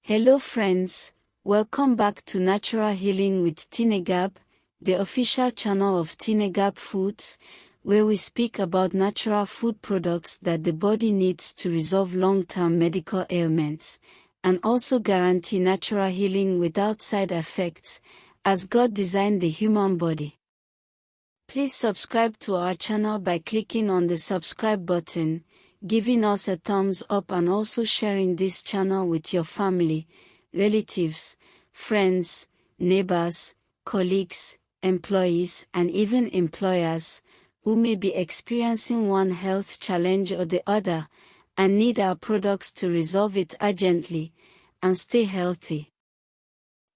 Hello friends, welcome back to Natural Healing with Tinagab, the official channel of Tinagab Foods, where we speak about natural food products that the body needs to resolve long-term medical ailments, and also guarantee natural healing without side effects, as God designed the human body. Please subscribe to our channel by clicking on the subscribe button, giving us a thumbs up and also sharing this channel with your family, relatives, friends, neighbors, colleagues, employees and even employers, who may be experiencing one health challenge or the other, and need our products to resolve it urgently, and stay healthy.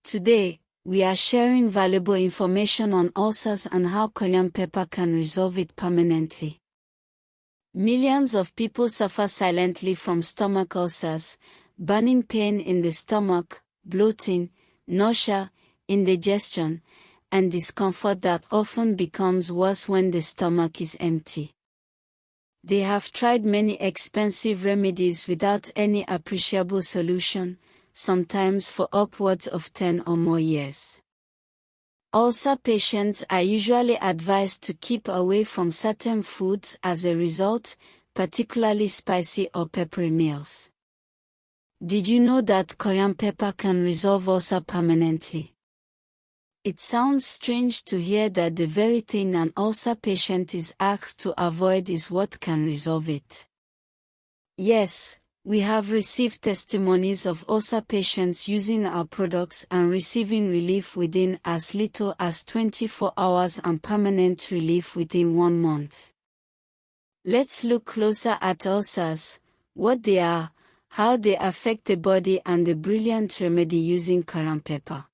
Today, we are sharing valuable information on ulcers and how cayenne pepper can resolve it permanently. Millions of people suffer silently from stomach ulcers, burning pain in the stomach, bloating, nausea, indigestion, and discomfort that often becomes worse when the stomach is empty. They have tried many expensive remedies without any appreciable solution, sometimes for upwards of 10 or more years. Ulcer patients are usually advised to keep away from certain foods as a result, particularly spicy or peppery meals. Did you know that cayenne pepper can resolve ulcer permanently? It sounds strange to hear that the very thing an ulcer patient is asked to avoid is what can resolve it. Yes, we have received testimonies of ulcer patients using our products and receiving relief within as little as 24 hours and permanent relief within 1 month. Let's look closer at ulcers, what they are, how they affect the body and the brilliant remedy using cayenne pepper.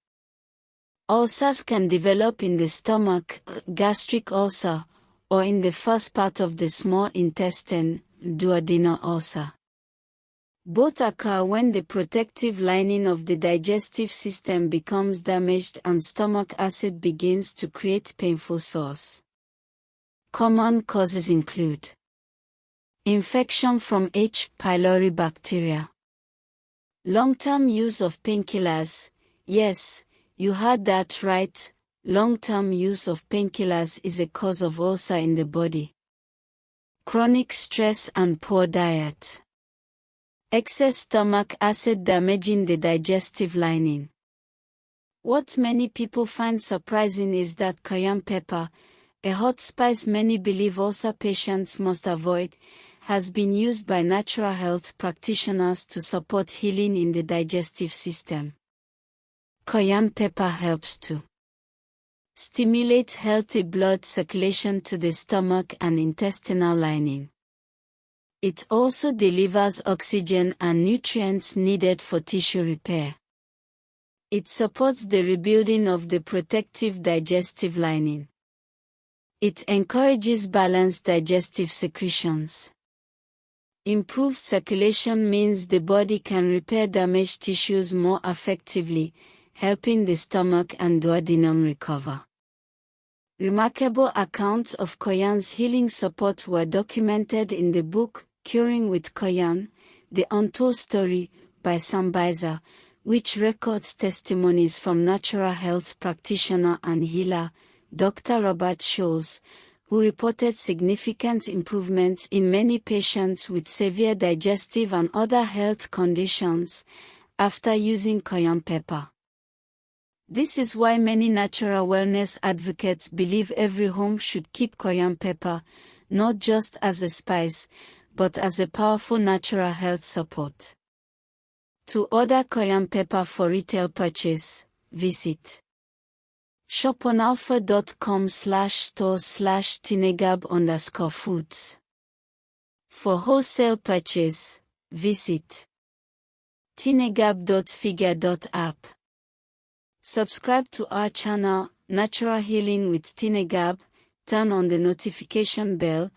Ulcers can develop in the stomach, gastric ulcer, or in the first part of the small intestine, duodenal ulcer. Both occur when the protective lining of the digestive system becomes damaged and stomach acid begins to create painful sores. Common causes include infection from H. pylori bacteria, long-term use of painkillers. Yes, you heard that right, long-term use of painkillers is a cause of ulcer in the body. Chronic stress and poor diet. Excess stomach acid damaging the digestive lining. What many people find surprising is that cayenne pepper, a hot spice many believe ulcer patients must avoid, has been used by natural health practitioners to support healing in the digestive system. Cayenne pepper helps to stimulate healthy blood circulation to the stomach and intestinal lining. It also delivers oxygen and nutrients needed for tissue repair. It supports the rebuilding of the protective digestive lining. It encourages balanced digestive secretions. Improved circulation means the body can repair damaged tissues more effectively, helping the stomach and duodenum recover. Remarkable accounts of cayenne's healing support were documented in the book, Curing with Cayenne, The Untold Story, by Sam Biser, which records testimonies from natural health practitioner and healer, Dr. Robert Scholes, who reported significant improvements in many patients with severe digestive and other health conditions after using cayenne pepper. This is why many natural wellness advocates believe every home should keep cayenne pepper, not just as a spice, but as a powerful natural health support. To order cayenne pepper for retail purchase, visit shoponalpha.com/store/tinagab_foods. For wholesale purchase, visit tinagab.figure.app. Subscribe to our channel, Natural Healing with Tinagab, turn on the notification bell,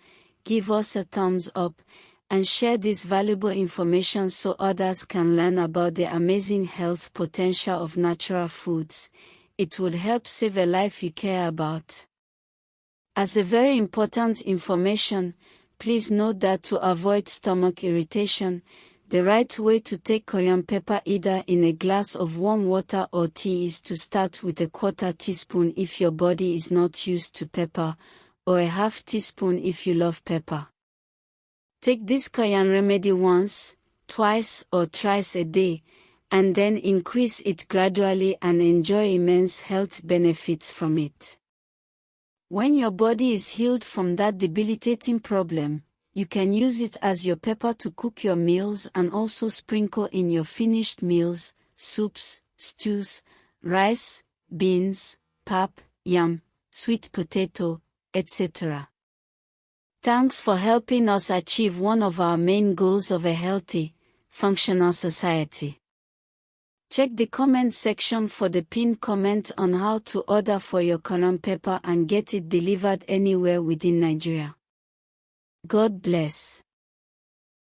give us a thumbs up, and share this valuable information so others can learn about the amazing health potential of natural foods. It will help save a life you care about. As a very important information, please note that to avoid stomach irritation, The right way to take cayenne pepper either in a glass of warm water or tea is to start with a quarter teaspoon if your body is not used to pepper, or a half teaspoon if you love pepper. Take this cayenne remedy once, twice or thrice a day, and then increase it gradually and enjoy immense health benefits from it. When your body is healed from that debilitating problem, you can use it as your pepper to cook your meals and also sprinkle in your finished meals, soups, stews, rice, beans, pap, yam, sweet potato, etc. Thanks for helping us achieve one of our main goals of a healthy, functional society. Check the comment section for the pinned comment on how to order for your cayenne pepper and get it delivered anywhere within Nigeria. God bless.